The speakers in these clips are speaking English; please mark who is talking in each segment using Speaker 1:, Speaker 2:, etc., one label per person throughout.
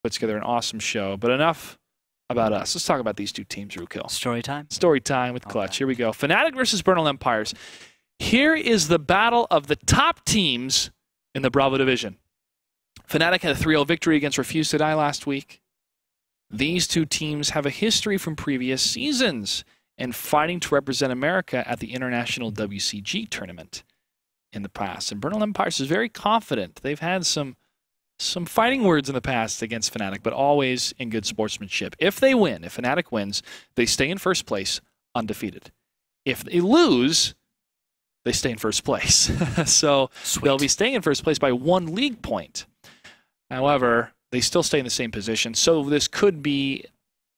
Speaker 1: put together an awesome show. But enough about us. Let's talk about these two teams, Rookhill.
Speaker 2: Story time?
Speaker 1: Story time with Clutch. Here we go. FNATIC versus Bernal Empires. Here is the battle of the top teams in the Bravo Division. FNATIC had a 3-0 victory against Refuse to Die last week. These two teams have a history from previous seasons and fighting to represent America at the International WCG tournament in the past. And Bernal Empires is very confident. They've had some fighting words in the past against FNATIC, but always in good sportsmanship. If they win, if FNATIC wins, they stay in first place undefeated. If they lose, they stay in first place. So
Speaker 2: Sweet.
Speaker 1: They'll be staying in first place by 1 league point. However, they still stay in the same position. So this could be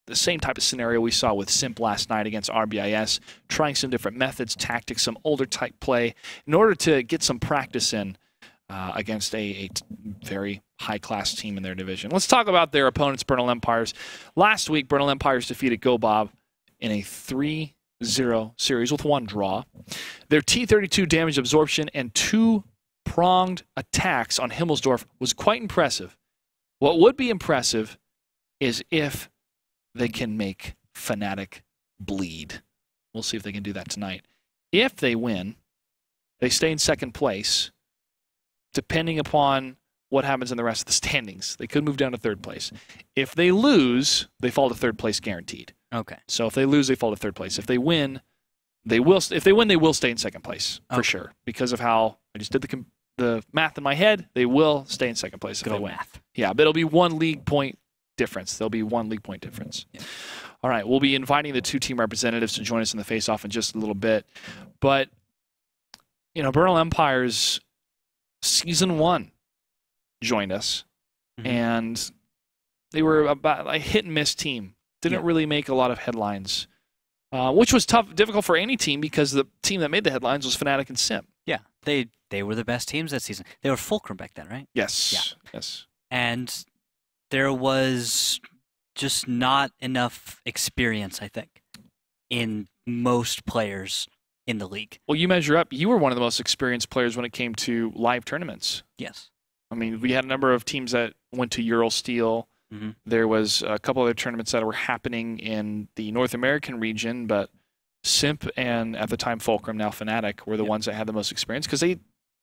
Speaker 1: the same type of scenario we saw with Simp last night against RBIS, trying some different methods, tactics, some older type play in order to get some practice in against a very high-class team in their division. Let's talk about their opponents, Bernal Empires. Last week, Bernal Empires defeated Go Bob in a 3-0 series with 1 draw. Their T32 damage absorption and 2-pronged attacks on Himmelsdorf was quite impressive. What would be impressive is if they can make FNATIC bleed. We'll see if they can do that tonight. If they win, they stay in second place. Depending upon what happens in the rest of the standings, they could move down to third place. If they lose, they fall to third place guaranteed.
Speaker 2: Okay.
Speaker 1: So if they lose, they fall to third place. If they win, they will. If they win, they will stay in second place for sure because of how I just did the math in my head. They will stay in second place if they win.
Speaker 2: Math.
Speaker 1: Yeah, but it'll be 1 league point difference. There'll be 1 league point difference.
Speaker 2: Yeah.
Speaker 1: All right, we'll be inviting the 2 team representatives to join us in the face-off in just a little bit. But Bernal Empires Season 1 joined us, and they were about a hit-and-miss team. Didn't really make a lot of headlines, which was difficult for any team because the team that made the headlines was FNATIC and Simp.
Speaker 2: Yeah, they were the best teams that season. They were Fulcrum back then, right?
Speaker 1: Yes.
Speaker 2: Yeah.
Speaker 1: Yes.
Speaker 2: And there was just not enough experience, I think, in most players in the league.
Speaker 1: Well, you measure up. You were one of the most experienced players when it came to live tournaments.
Speaker 2: Yes.
Speaker 1: I mean, we had a number of teams that went to Eurosteel. There was a couple other tournaments that were happening in the North American region, but Simp and, at the time, Fulcrum, now FNATIC, were the ones that had the most experience because they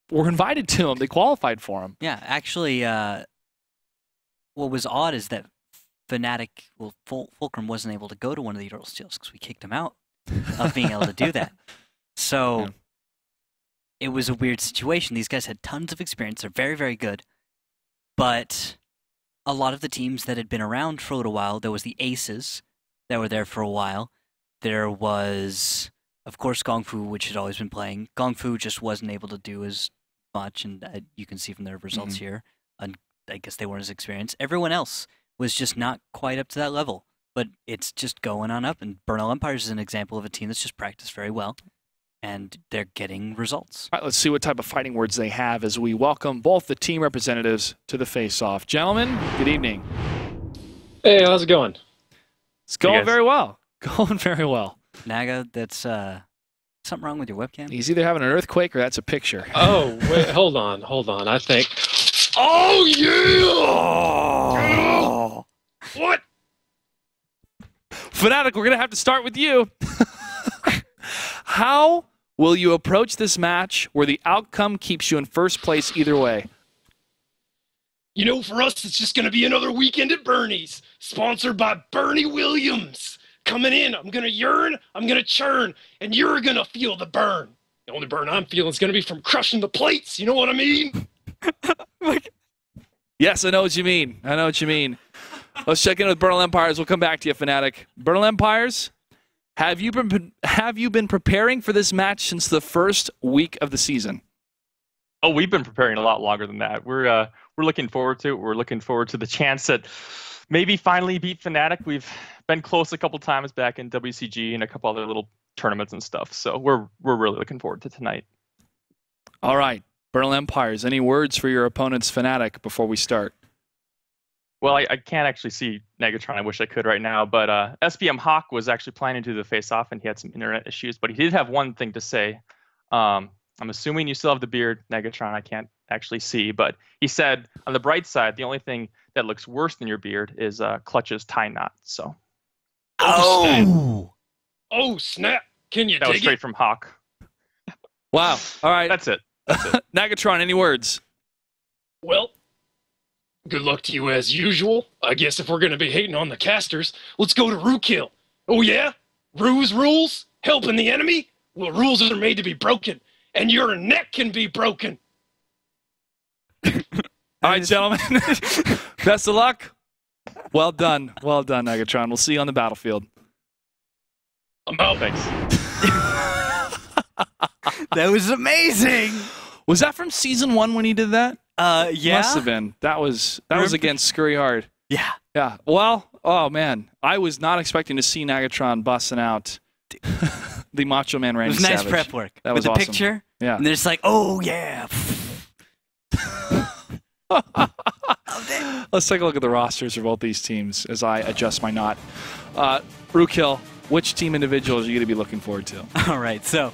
Speaker 1: were invited to them. They qualified for them.
Speaker 2: Yeah, actually, what was odd is that FNATIC, Fulcrum wasn't able to go to one of the Eurosteels because we kicked him out of being able to do that. So it was a weird situation. These guys had tons of experience. They're very, very good. But a lot of the teams that had been around for a little while, there was the Aces that were there for a while. There was, of course, Gong Fu, which had always been playing. Gong Fu just wasn't able to do as much, and you can see from their results here. And I guess they weren't as experienced. Everyone else was just not quite up to that level. But it's just going on up, and Bernal Empires is an example of a team that's just practiced very well. And they're getting results. All
Speaker 1: right, let's see what type of fighting words they have as we welcome both the team representatives to the face-off. Gentlemen, good evening.
Speaker 3: Hey, how's it going?
Speaker 1: It's going very well. Going very well.
Speaker 2: Naga, that's something wrong with your webcam?
Speaker 1: He's either having an earthquake or that's a picture.
Speaker 3: Oh, wait, hold on. I think. Oh, yeah!
Speaker 1: Oh.
Speaker 3: What?
Speaker 1: FNATIC, we're going to have to start with you. How will you approach this match where the outcome keeps you in first place either way?
Speaker 3: For us, it's just going to be another weekend at Bernie's, sponsored by Bernie Williams. Coming in, I'm going to yearn, I'm going to churn, and you're going to feel the burn. The only burn I'm feeling is going to be from crushing the plates. You know what I mean?
Speaker 1: Yes, I know what you mean. Let's check in with Bernal Empires. We'll come back to you, FNATIC. Bernal Empires, have you been preparing for this match since the first week of the season?
Speaker 4: Oh, we've been preparing a lot longer than that. We're looking forward to it. We're looking forward to the chance that maybe finally beat FNATIC. We've been close a couple times back in WCG and a couple other little tournaments and stuff. So we're really looking forward to tonight.
Speaker 1: All right, Bernal Empires, any words for your opponents, FNATIC, before we start?
Speaker 4: Well, I can't actually see Negatron. I wish I could right now. But SBM Hawk was actually planning to do the face-off, and he had some internet issues. But he did have one thing to say. I'm assuming you still have the beard, Negatron. I can't actually see, but he said on the bright side, the only thing that looks worse than your beard is Clutch's tie knot. So.
Speaker 3: Oh! Oh, snap! Can you
Speaker 4: That was
Speaker 3: dig
Speaker 4: straight
Speaker 3: it?
Speaker 4: from Hawk.
Speaker 1: Wow. All right.
Speaker 4: That's it. That's it.
Speaker 1: Nagatron, any words?
Speaker 3: Well, good luck to you as usual. I guess if we're going to be hating on the casters, let's go to Rookill. Oh, yeah? Rue's rules? Helping the enemy? Well, rules are made to be broken, and your neck can be broken.
Speaker 1: All right, gentlemen. Best of luck. Well done. Well done, Nagatron. We'll see you on the battlefield.
Speaker 3: I'm out.
Speaker 4: Thanks.
Speaker 2: That was amazing.
Speaker 1: Was that from season 1 when he did that?
Speaker 2: Yeah.
Speaker 1: Must have been. That was against Scurry Hard.
Speaker 2: Yeah.
Speaker 1: Yeah. Well, oh man, I was not expecting to see Nagatron busting out the Macho Man
Speaker 2: It
Speaker 1: Randy
Speaker 2: was nice
Speaker 1: Savage.
Speaker 2: prep work.
Speaker 1: That
Speaker 2: With
Speaker 1: was
Speaker 2: the
Speaker 1: awesome.
Speaker 2: picture.
Speaker 1: Yeah.
Speaker 2: And they're just like, oh, yeah.
Speaker 1: Let's take a look at the rosters for both these teams as I adjust my knot. Rookill, which team individuals are you going to be looking forward to?
Speaker 2: All right, so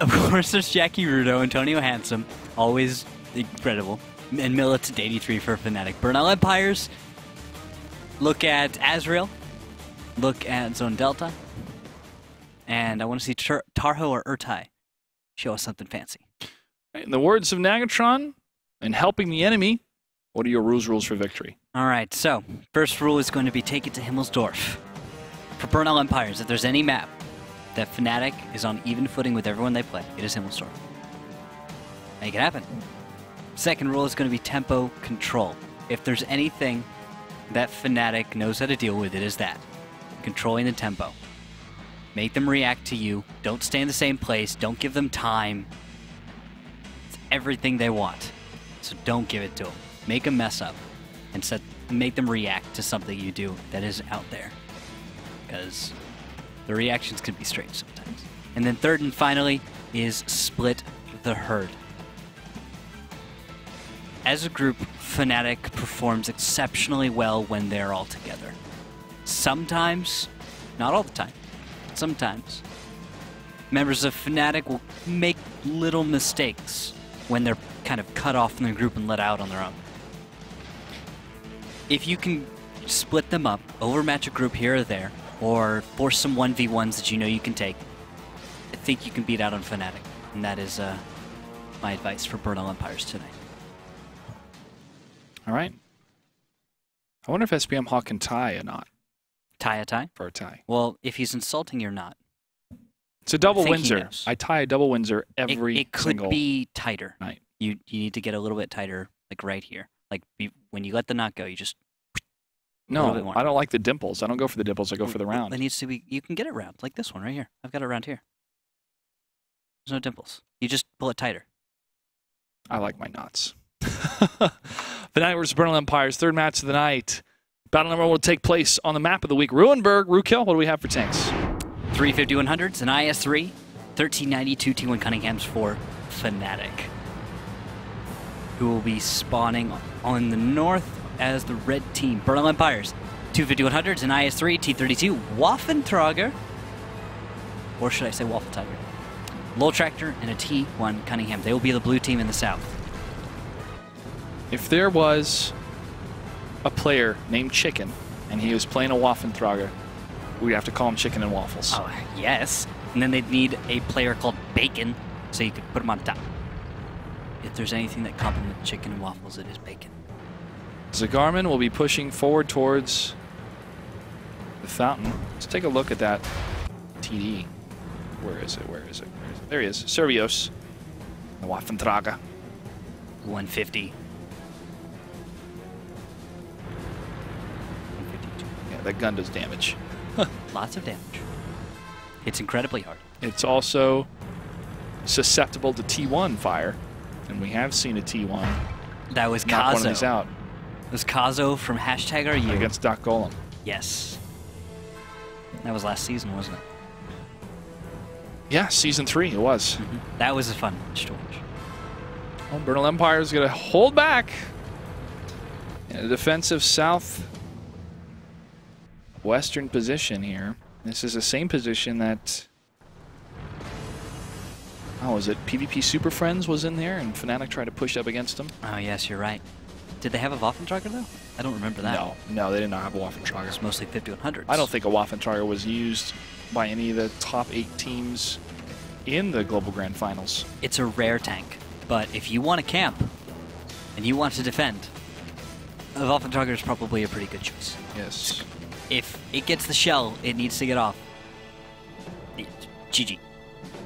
Speaker 2: of course there's Jackie Rudo, Antonio Handsome, always incredible, and Militant 83 for Fnatic. Bernal Empires, look at Azrael, look at Zone Delta, and I want to see Tarho or Urtai show us something fancy.
Speaker 1: In the words of Nagatron, and helping the enemy, what are your rules for victory?
Speaker 2: All right, so first rule is going to be take it to Himmelsdorf. For Bernal Empires, if there's any map that Fnatic is on even footing with everyone they play, it is Himmelsdorf. Make it happen. Second rule is going to be tempo control. If there's anything that Fnatic knows how to deal with, it is that. Controlling the tempo. Make them react to you. Don't stay in the same place. Don't give them time. It's everything they want. So don't give it to them. Make them mess up. And make them react to something you do that is out there. Because the reactions can be strange sometimes. And then third and finally is split the herd. As a group, Fnatic performs exceptionally well when they're all together. Sometimes, not all the time, sometimes, members of Fnatic will make little mistakes when they're kind of cut off from the group and let out on their own. If you can split them up, overmatch a group here or there, or force some 1v1s that you know you can take, I think you can beat out on Fnatic. And that is my advice for Bernal Empires today.
Speaker 1: All right. I wonder if SBM Hawk can tie a knot
Speaker 2: Tie a tie?
Speaker 1: for a tie.
Speaker 2: Well, if he's insulting, you're not.
Speaker 1: It's a double
Speaker 2: I think he
Speaker 1: Windsor.
Speaker 2: knows.
Speaker 1: I tie a double Windsor every
Speaker 2: It could
Speaker 1: single
Speaker 2: be tighter.
Speaker 1: night.
Speaker 2: You need to get a little bit tighter, like right here. Like when you let the knot go, you just little bit
Speaker 1: No,
Speaker 2: more.
Speaker 1: I don't like the dimples. I don't go for the dimples. I go for the round.
Speaker 2: It needs to be. You can get it round, like this one right here. I've got it round here. There's no dimples. You just pull it tighter.
Speaker 1: I like my knots. Fnatic vs. Bernal Empires, third match of the night. Battle number 1 will take place on the map of the week. Ruinberg, Rookill, what do we have for tanks?
Speaker 2: 350-100s, an IS-3, 1392 T1 Cunninghams for Fnatic, who will be spawning on the north as the red team. Bernal Empires, 250-100s, an IS-3, T32 Waffentrager, or should I say Waffle Tiger? Low Tractor and a T1 Cunningham. They will be the blue team in the south.
Speaker 1: If there was a player named Chicken and he was playing a Waffentrager, we'd have to call him Chicken and Waffles.
Speaker 2: Oh, yes. And then they'd need a player called Bacon, so you could put him on top. If there's anything that complements chicken and waffles, it is bacon.
Speaker 1: Zagarman will be pushing forward towards the fountain. Let's take a look at that TD. Where is it? Where is it? Where is it? There he is. Servios. The Waffentrager.
Speaker 2: 150.
Speaker 1: Yeah, that gun does damage.
Speaker 2: Lots of damage. It's incredibly hard.
Speaker 1: It's also susceptible to T1 fire, and we have seen a T1
Speaker 2: That was
Speaker 1: knock one of these
Speaker 2: Kazo.
Speaker 1: out
Speaker 2: It was Kazo from #RU.
Speaker 1: against Doc Golem.
Speaker 2: Yes. That was last season, wasn't it?
Speaker 1: Yeah, season 3 it was.
Speaker 2: That was a fun match to watch.
Speaker 1: Well, Bernal Empire is going to hold back in a defensive southwestern position here. This is the same position that Oh, was it PvP Super Friends was in there and FNATIC tried to push up against them?
Speaker 2: Oh, yes, you're right. Did they have a Waffentrager, though? I don't remember that.
Speaker 1: No, they did not have a Waffentrager.
Speaker 2: It's mostly 5100s.
Speaker 1: I don't think a Waffentrager was used by any of the top 8 teams in the Global Grand Finals.
Speaker 2: It's a rare tank, but if you want to camp and you want to defend, a Waffentrager is probably a pretty good choice.
Speaker 1: Yes.
Speaker 2: If it gets the shell it needs to get off, GG.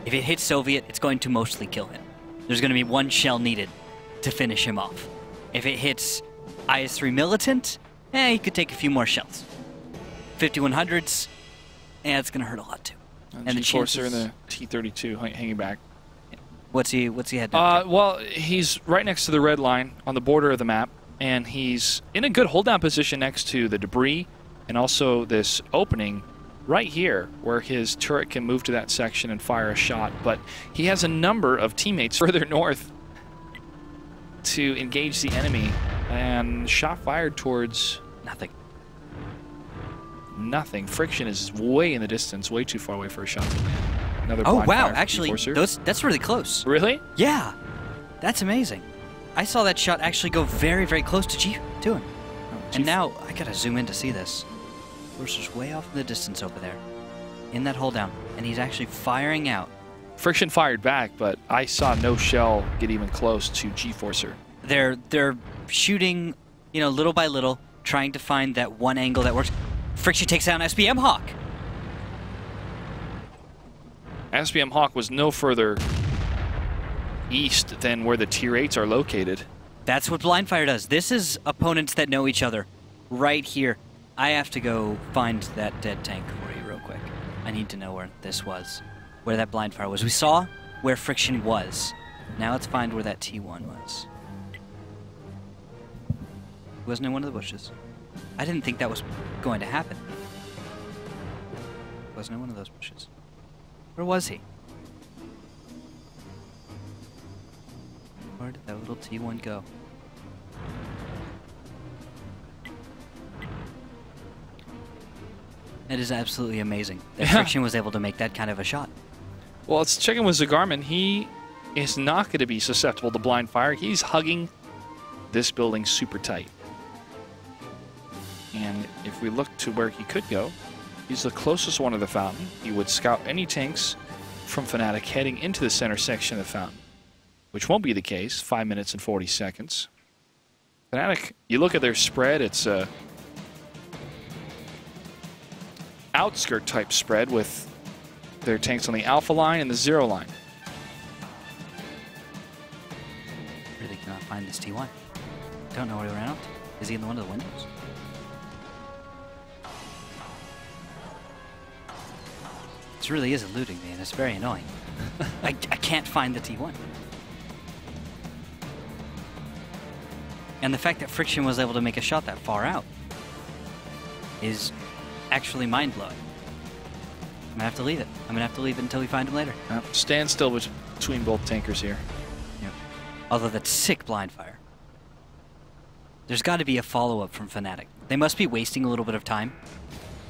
Speaker 2: If it hits Soviet, it's going to mostly kill him. There's going to be one shell needed to finish him off. If it hits IS-3 Militant, he could take a few more shells. 5100s, it's going to hurt a lot too.
Speaker 1: And the G-Forcer in the T-32 hanging back.
Speaker 2: What's he had done?
Speaker 1: Well, he's right next to the red line on the border of the map, and he's in a good hold-down position next to the debris and also this opening right here where his turret can move to that section and fire a shot. But he has a number of teammates further north to engage the enemy, and shot fired towards nothing. Friction is way in the distance, way too far away for a shot. Another
Speaker 2: oh
Speaker 1: blind
Speaker 2: wow,
Speaker 1: fire
Speaker 2: actually that's really close.
Speaker 1: Really?
Speaker 2: Yeah, that's amazing. I saw that shot actually go very, very close to him. And now I gotta zoom in to see this. Forcer's way off in the distance over there, in that hold down, and he's actually firing out.
Speaker 1: Friction fired back, but I saw no shell get even close to G-Forcer.
Speaker 2: They're shooting, little by little, trying to find that one angle that works. Friction takes down SBM Hawk.
Speaker 1: SBM Hawk was no further east than where the tier 8s are located.
Speaker 2: That's what blind fire does. This is opponents that know each other. Right here. I have to go find that dead tank for you real quick. I need to know where this was. Where that blind fire was. We saw where Friction was. Now let's find where that T1 was. He wasn't in one of the bushes. I didn't think that was going to happen. He wasn't in one of those bushes. Where was he? Where did that little T1 go? It is absolutely amazing that Friction was able to make that kind of a shot.
Speaker 1: Well, let's check in with Zagarman. He is not going to be susceptible to blind fire. He's hugging this building super tight. And if we look to where he could go, he's the closest one to the fountain. He would scout any tanks from FNATIC heading into the center section of the fountain, which won't be the case. 5 minutes and 40 seconds. FNATIC, you look at their spread, it's a outskirt type spread with their tanks on the alpha line and the 0 line.
Speaker 2: Really cannot find this T1. Don't know where he ran out to. Is he in one of the windows? This really is eluding me, and it's very annoying. I can't find the T1. And the fact that Friction was able to make a shot that far out is actually mind-blowing. I'm gonna have to leave it. I'm gonna have to leave it until we find him later.
Speaker 1: Stand still between both tankers here.
Speaker 2: Yeah. Although that's sick blind fire. There's got to be a follow-up from FNATIC. They must be wasting a little bit of time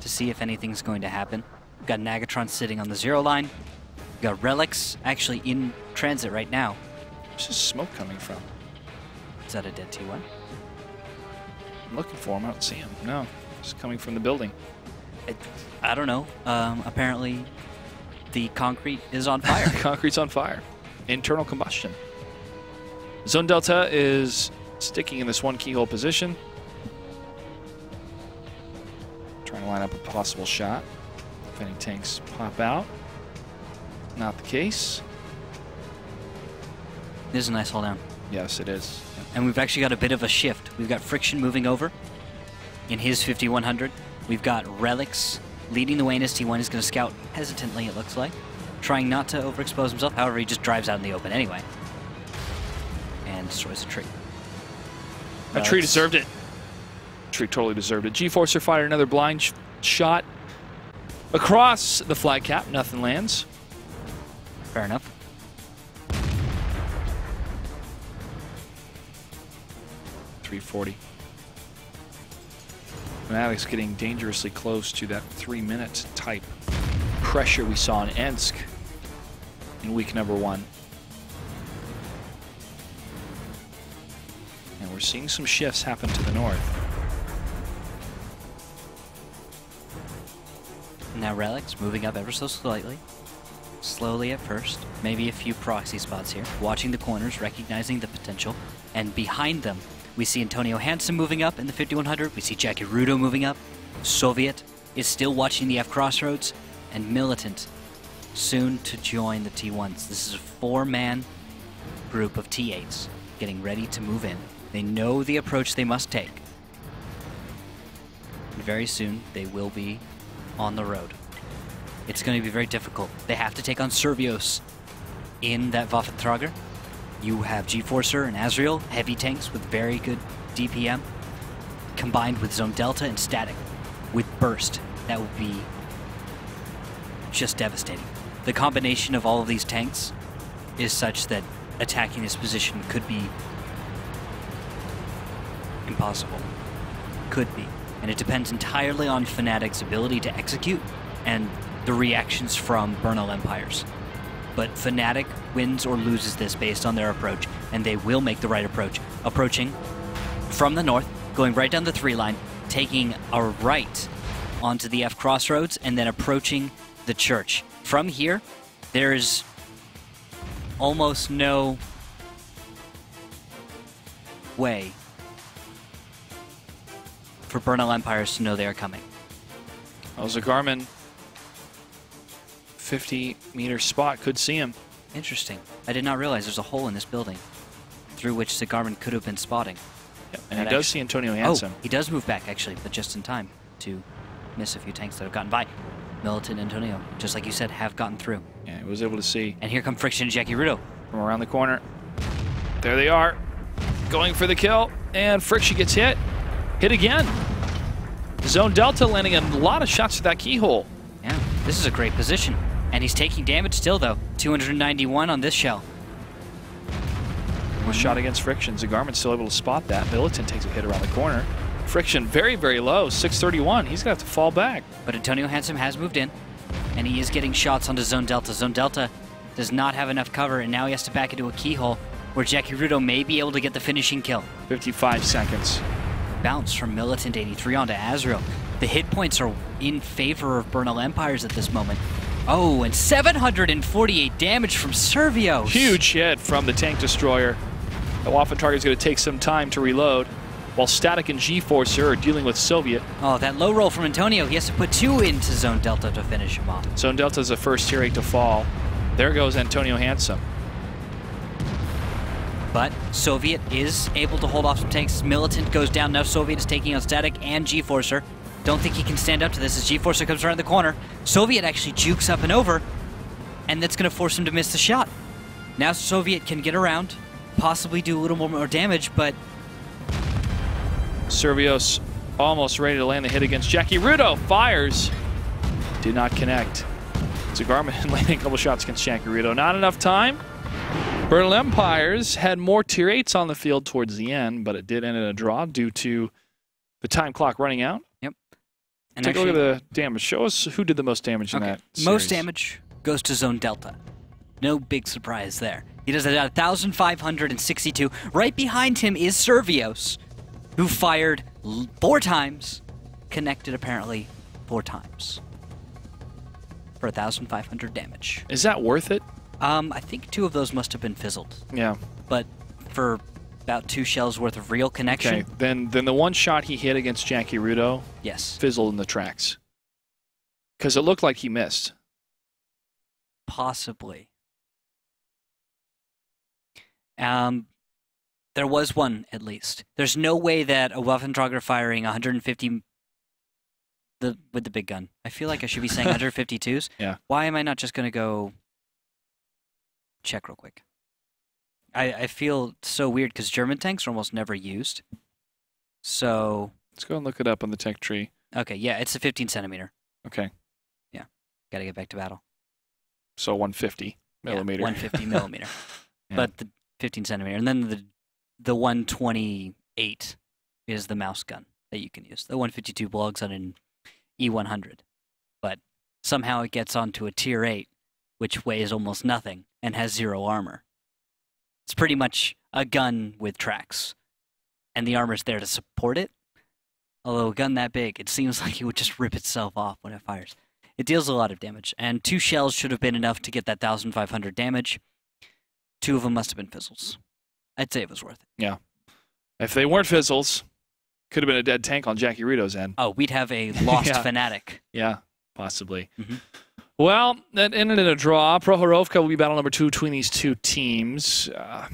Speaker 2: to see if anything's going to happen. We've got Nagatron sitting on the 0 line. We've got Relics actually in transit right now.
Speaker 1: Where's this smoke coming from?
Speaker 2: Is that a dead T1?
Speaker 1: I'm looking for him. I don't see him. No, it's coming from the building.
Speaker 2: I don't know. Apparently, the concrete is on fire.
Speaker 1: Concrete's on fire. Internal combustion. Zone Delta is sticking in this one keyhole position. Trying to line up a possible shot. If any tanks pop out. Not the case.
Speaker 2: This is a nice hold down.
Speaker 1: Yes, it is.
Speaker 2: And we've actually got a bit of a shift. We've got Friction moving over in his 5100. We've got Relics leading the way in his T1. He's going to scout hesitantly, it looks like. Trying not to overexpose himself. However, he just drives out in the open anyway. And destroys a tree.
Speaker 1: That tree deserved it. Tree totally deserved it. G-Forcer fired another blind shot across the flag cap. Nothing lands.
Speaker 2: Fair enough.
Speaker 1: .340. FNATIC's getting dangerously close to that 3-minute type pressure we saw in Ensk in week number 1. And we're seeing some shifts happen to the north.
Speaker 2: Now Relics moving up ever so slightly. Slowly at first. Maybe a few proxy spots here. Watching the corners, recognizing the potential. And behind them, we see Antonio Hansen moving up in the 5100. We see Jackie Rudo moving up. Soviet is still watching the F Crossroads. And Militant soon to join the T1s. This is a 4-man group of T8s getting ready to move in. They know the approach they must take. And very soon, they will be on the road. It's going to be very difficult. They have to take on Servios in that Waffentrager. You have G-Forcer and Azrael, heavy tanks with very good DPM, combined with Zone Delta and Static with Burst. That would be just devastating. The combination of all of these tanks is such that attacking this position could be impossible. Could be. And it depends entirely on FNATIC's ability to execute and the reactions from Bernal Empires. But FNATIC wins or loses this based on their approach, and they will make the right approach. Approaching from the north, going right down the 3-line, taking a right onto the F Crossroads, and then approaching the church. From here, there's almost no way for Bernal Empires to know they are coming.
Speaker 1: Well, Zagarman, 50-meter spot, could see him.
Speaker 2: Interesting. I did not realize there's a hole in this building through which Zagarman could have been spotting.
Speaker 1: Yep. And he does see Antonio Hansen.
Speaker 2: Oh, he does move back, actually, but just in time to miss a few tanks that have gotten by. Militant and Antonio, just like you said, have gotten through.
Speaker 1: Yeah, he was able to see.
Speaker 2: And here come Friction and Jackie Rudo.
Speaker 1: From around the corner. There they are. Going for the kill. And Friction gets hit. Hit again. Zone Delta landing a lot of shots to that keyhole.
Speaker 2: Yeah, this is a great position. And he's taking damage still, though. 291 on this shell.
Speaker 1: One shot against Friction. Zagarman's still able to spot that. Militant takes a hit around the corner. Friction very, very low. 631. He's going to have to fall back.
Speaker 2: But Antonio Hansen has moved in. And he is getting shots onto Zone Delta. Zone Delta does not have enough cover, and now he has to back into a keyhole where Jackie Rudo may be able to get the finishing kill.
Speaker 1: 55 seconds.
Speaker 2: Bounce from Militant 83 onto Azrael. The hit points are in favor of Bernal Empires at this moment. Oh, and 748 damage from Servios.
Speaker 1: Huge hit from the tank destroyer. The Waffentrager is going to take some time to reload, while Static and G-Forcer are dealing with Soviet.
Speaker 2: Oh, that low roll from Antonio. He has to put 2 into Zone Delta to finish him off.
Speaker 1: Zone Delta is the first tier 8 to fall. There goes Antonio Hansen.
Speaker 2: But Soviet is able to hold off some tanks. Militant goes down. Now Soviet is taking on Static and G-Forcer. Don't think he can stand up to this as G-Forcer comes around the corner. Soviet actually jukes up and over, and that's going to force him to miss the shot. Now Soviet can get around, possibly do a little more damage, but
Speaker 1: Servios almost ready to land the hit against Jackie Rudo. Fires. Did not connect. Zagarman landing a couple shots against Jackie Rudo. Not enough time. Bernal Empires had more tier 8s on the field towards the end, but it did end in a draw due to the time clock running out.
Speaker 2: Yep. And
Speaker 1: take a look at the damage. Show us who did the most damage in that series.
Speaker 2: Most damage goes to Zone Delta. No big surprise there. He does it at 1,562. Right behind him is Servios, who fired 4 times, connected apparently 4 times for 1,500 damage.
Speaker 1: Is that worth it?
Speaker 2: I think 2 of those must have been fizzled.
Speaker 1: Yeah.
Speaker 2: But for about 2 shells worth of real connection.
Speaker 1: Okay, then the one shot he hit against Jackie Rudo,
Speaker 2: yes,
Speaker 1: fizzled in the tracks. Because it looked like he missed.
Speaker 2: Possibly. There was one, at least. There's no way that a Waffentrager firing 150 with the big gun. I feel like I should be saying 152s.
Speaker 1: Yeah.
Speaker 2: Why am I not just going to go check real quick? I feel so weird because German tanks are almost never used. So
Speaker 1: let's go and look it up on the tech tree.
Speaker 2: Okay, yeah, it's a 15 centimeter.
Speaker 1: Okay.
Speaker 2: Yeah, got to get back to battle.
Speaker 1: So 150 millimeter.
Speaker 2: Yeah, 150 millimeter.
Speaker 1: Yeah.
Speaker 2: But the 15 centimeter. And then the 128 is the mouse gun that you can use. The 152 belongs on an E100. But somehow it gets onto a tier 8 which weighs almost nothing and has 0 armor. It's pretty much a gun with tracks, and the armor's there to support it. Although a gun that big, it seems like it would just rip itself off when it fires. It deals a lot of damage, and 2 shells should have been enough to get that 1,500 damage. 2 of them must have been fizzles. I'd say it was worth it.
Speaker 1: Yeah. If they weren't fizzles, could have been a dead tank on Jackie Rudo's end.
Speaker 2: Oh, we'd have a lost
Speaker 1: Yeah.
Speaker 2: FNATIC.
Speaker 1: Yeah, possibly.
Speaker 2: Mhm.
Speaker 1: Well, that ended in a draw. Prohorovka will be battle number 2 between these two teams. I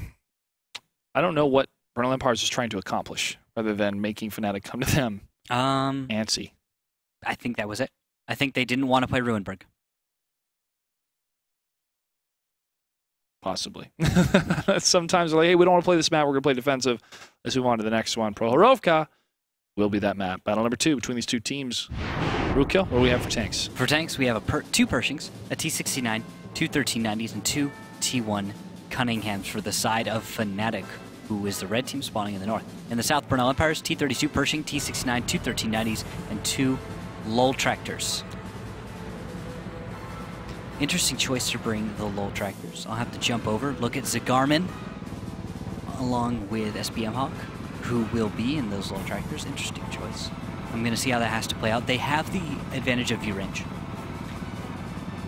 Speaker 1: don't know what Bernal Empires is trying to accomplish, rather than making FNATIC come to them antsy.
Speaker 2: I think that was it. I think they didn't want to play Ruinberg.
Speaker 1: Possibly. Sometimes they're like, hey, we don't want to play this map. We're going to play defensive. Let's move on to the next one. Prohorovka will be that map. Battle number 2 between these two teams. Rookkill, what do we have for tanks?
Speaker 2: For tanks, we have 2 Pershings, a T-69, 2 1390s, and 2 T1 Cunninghams for the side of FNATIC, who is the red team spawning in the north. In the south, Bernal Empires, T-32 Pershing, T-69, 2 1390s, and 2 Lol Tractors. Interesting choice to bring the Lol Tractors. I'll have to jump over, look at Zagarman, along with SBM Hawk, who will be in those Lol Tractors. Interesting choice. I'm going to see how that has to play out. They have the advantage of view range.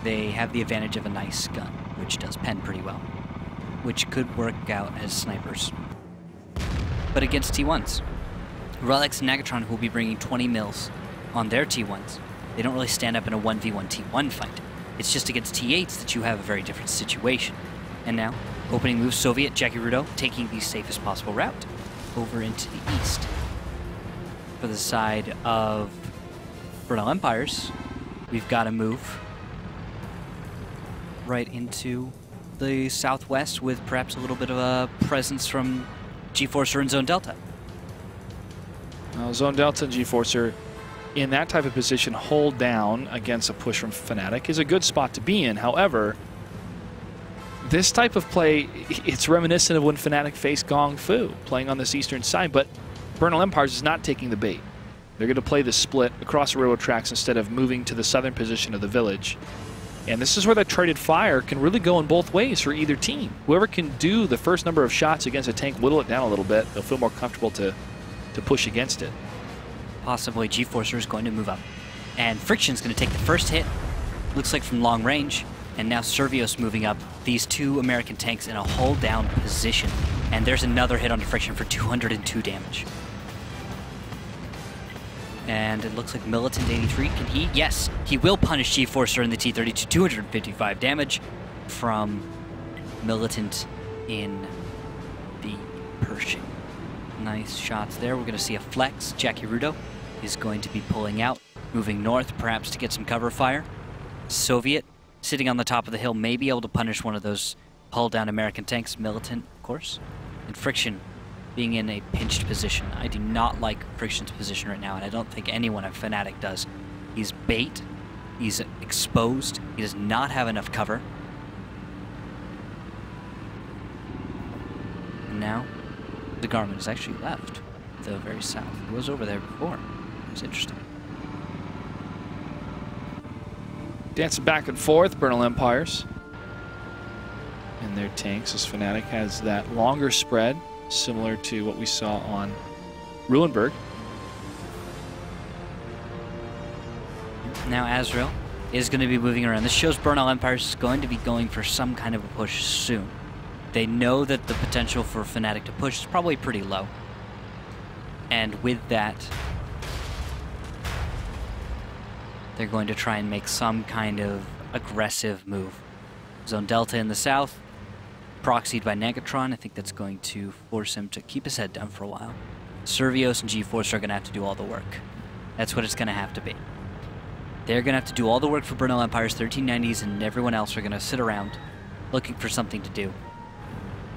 Speaker 2: They have the advantage of a nice gun, which does pen pretty well, which could work out as snipers. But against T1s, Relics and Nagatron will be bringing 20 mils on their T1s. They don't really stand up in a 1v1 T1 fight. It's just against T8s that you have a very different situation. And now, opening move, Soviet, Jackie Rudo, taking the safest possible route over into the east. For the side of Bernal Empires, we've got to move right into the southwest with perhaps a little bit of a presence from G-Forcer and Zone Delta.
Speaker 1: Well, Zone Delta and G-Forcer in that type of position, hold down against a push from FNATIC is a good spot to be in. However, this type of play, it's reminiscent of when FNATIC faced Gong Fu playing on this eastern side, but Bernal Empires is not taking the bait. They're going to play the split across the railroad tracks instead of moving to the southern position of the village. And this is where that traded fire can really go in both ways for either team. Whoever can do the first number of shots against a tank, whittle it down a little bit, they'll feel more comfortable to push against it.
Speaker 2: Possibly G-Forcer is going to move up. And Friction's going to take the first hit, looks like from long range. And now Servios moving up, these 2 American tanks in a hold down position. And there's another hit onto Friction for 202 damage. And it looks like Militant 83, can he? Yes, he will punish G-Forcer in the T-32, 255 damage from Militant in the Pershing. Nice shots there. We're going to see a flex. Jackie Rudo is going to be pulling out, moving north, perhaps to get some cover fire. Soviet, sitting on the top of the hill, may be able to punish one of those hull-down American tanks. Militant, of course. And Friction being in a pinched position. I do not like Friction's position right now, and I don't think anyone at FNATIC does. He's bait. He's exposed. He does not have enough cover. And now, the Garmin is actually left the very south. He was over there before. It's interesting.
Speaker 1: Dancing back and forth, Bernal Empires and their tanks as FNATIC has that longer spread, similar to what we saw on Ruinberg.
Speaker 2: Now Azrael is going to be moving around. This shows Bernal Empires is going to be going for some kind of a push soon. They know that the potential for FNATIC to push is probably pretty low. And with that, they're going to try and make some kind of aggressive move. Zone Delta in the south, proxied by Negatron. I think that's going to force him to keep his head down for a while. Servios and G-Force are going to have to do all the work. That's what it's going to have to be. They're going to have to do all the work for Bernal Empires, 1390s, and everyone else are going to sit around looking for something to do.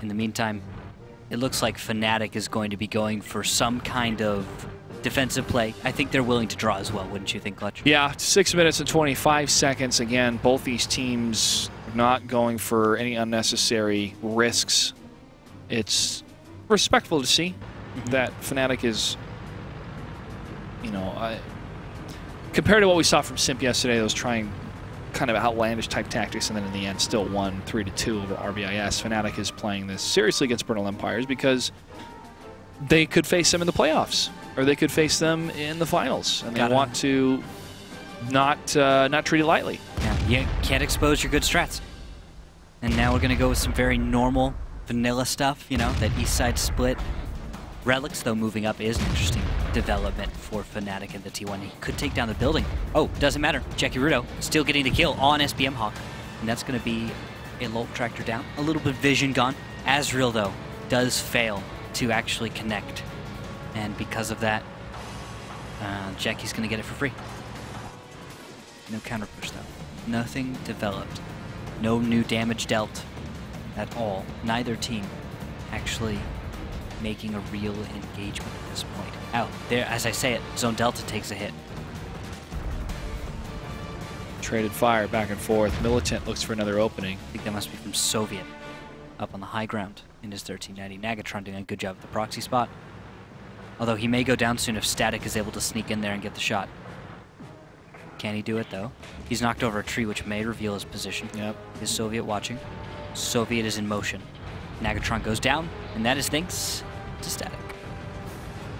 Speaker 2: In the meantime, it looks like FNATIC is going to be going for some kind of defensive play. I think they're willing to draw as well, wouldn't you think, Clutch?
Speaker 1: Yeah, 6 minutes and 25 seconds. Again, both these teams not going for any unnecessary risks. It's respectful to see that FNATIC is, you know, compared to what we saw from Simp yesterday, those trying kind of outlandish type tactics, and then in the end still won 3-2 over RBIS. FNATIC is playing this seriously against Brittle Empires because they could face them in the playoffs, or they could face them in the finals, and they want to not treat it lightly.
Speaker 2: Yeah, you can't expose your good strats. And now we're going to go with some very normal vanilla stuff, you know, that east side split. Relics, though, moving up is an interesting development for FNATIC in the T1. He could take down the building. Oh, doesn't matter. Jackie Rudo still getting the kill on SBM Hawk. And that's going to be a Lolt Tractor down. A little bit of vision gone. Azrael, though, does fail to actually connect. And because of that, Jackie's going to get it for free. No counter push, though. Nothing developed. No new damage dealt at all. Neither team actually making a real engagement at this point. Out there, as I say it, Zone Delta takes a hit.
Speaker 1: Traded fire back and forth. Militant looks for another opening.
Speaker 2: I think that must be from Soviet. Up on the high ground in his 1390. Nagatron doing a good job at the proxy spot. Although he may go down soon if Static is able to sneak in there and get the shot. Can he do it, though? He's knocked over a tree, which may reveal his position.
Speaker 1: Yep.
Speaker 2: Is Soviet watching? Soviet is in motion. Nagatron goes down, and that is thanks to Static.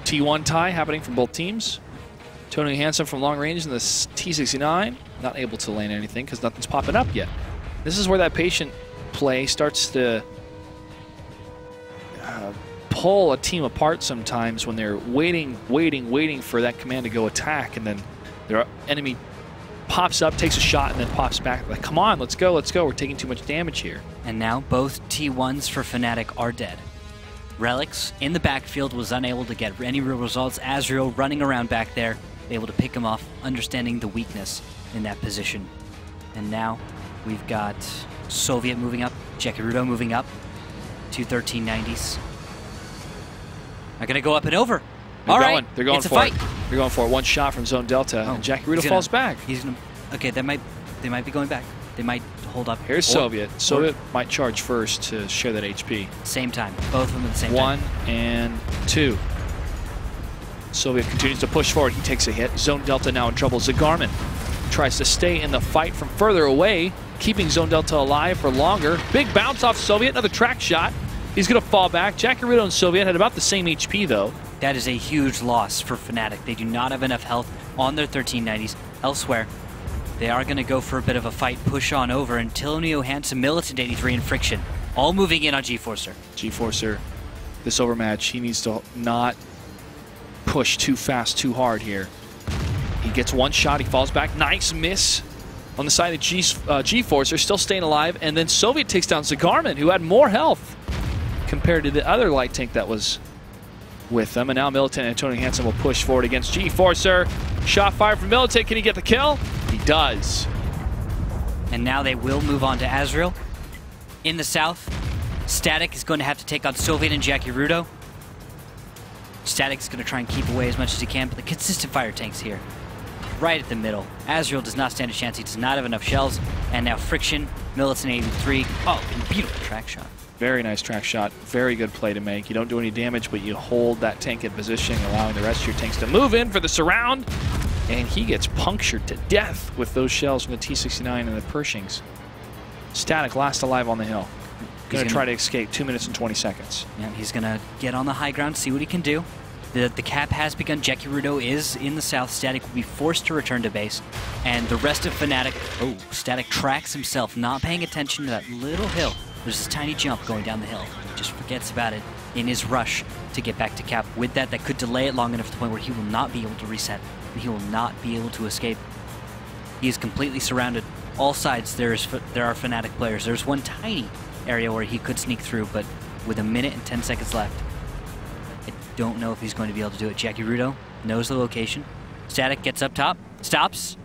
Speaker 1: T1 tie happening from both teams. Tony Hansen from long range in the T69. Not able to land anything because nothing's popping up yet. This is where that patient play starts to pull a team apart sometimes, when they're waiting for that command to go attack, and then their enemy pops up, takes a shot, and then pops back. Like, come on, let's go. We're taking too much damage here.
Speaker 2: And now both T1s for FNATIC are dead. Relics in the backfield was unable to get any real results. Azrael running around back there, able to pick him off, understanding the weakness in that position. And now we've got Soviet moving up, Jekirudo moving up, 2 1390s. Are going to go up and over.
Speaker 1: They're going
Speaker 2: it's
Speaker 1: for
Speaker 2: a fight.
Speaker 1: it. They're going for it. One shot from Zone Delta, and Jekirudo falls back.
Speaker 2: He's gonna. Okay, they might be going back. They might hold up.
Speaker 1: Here's Soviet. Soviet might charge first to share that HP.
Speaker 2: Same time. Both of them at the same
Speaker 1: time. 1
Speaker 2: time.
Speaker 1: and 2. Soviet continues to push forward. He takes a hit. Zone Delta now in trouble. Zagarman tries to stay in the fight from further away, keeping Zone Delta alive for longer. Big bounce off Soviet. Another track shot. He's going to fall back. Jekirudo and Soviet had about the same HP, though.
Speaker 2: That is a huge loss for FNATIC. They do not have enough health on their 1390s. Elsewhere, they are going to go for a bit of a fight, push on over, and Antonio Hansen, Militant 83, and Friction, all moving in on G-Forcer.
Speaker 1: G-Forcer, this overmatch, he needs to not push too fast, too hard here. He gets one shot, he falls back. Nice miss on the side of G-Forcer, still staying alive, and then Soviet takes down Zagarman, who had more health compared to the other light tank that was with them. And now Militant and Antonio Hansen will push forward against G-Forcer. Shot fired from Militant. Can he get the kill? He does.
Speaker 2: And now they will move on to Azrael. In the south, Static is going to have to take on Soviet and Jekirudo. Static is going to try and keep away as much as he can, but the consistent fire tanks here. Right at the middle. Azrael does not stand a chance. He does not have enough shells. And now Friction, Militant 83. Oh, and beautiful track shot.
Speaker 1: Very nice track shot. Very good play to make. You don't do any damage, but you hold that tank in position, allowing the rest of your tanks to move in for the surround. And he gets punctured to death with those shells from the T69 and the Pershings. Static last alive on the hill. Going to try to escape. 2 minutes and 20 seconds.
Speaker 2: Yeah, he's going to get on the high ground, see what he can do. The cap has begun. Jekirudo is in the south. Static will be forced to return to base. And the rest of FNATIC, Static tracks himself, not paying attention to that little hill. There's this tiny jump going down the hill. He just forgets about it in his rush to get back to cap. With that could delay it long enough to the point where he will not be able to reset, and he will not be able to escape. He is completely surrounded. All sides, there are FNATIC players. There's one tiny area where he could sneak through, but with 1 minute and 10 seconds left, I don't know if he's going to be able to do it. Jekirudo knows the location. Static gets up top, stops,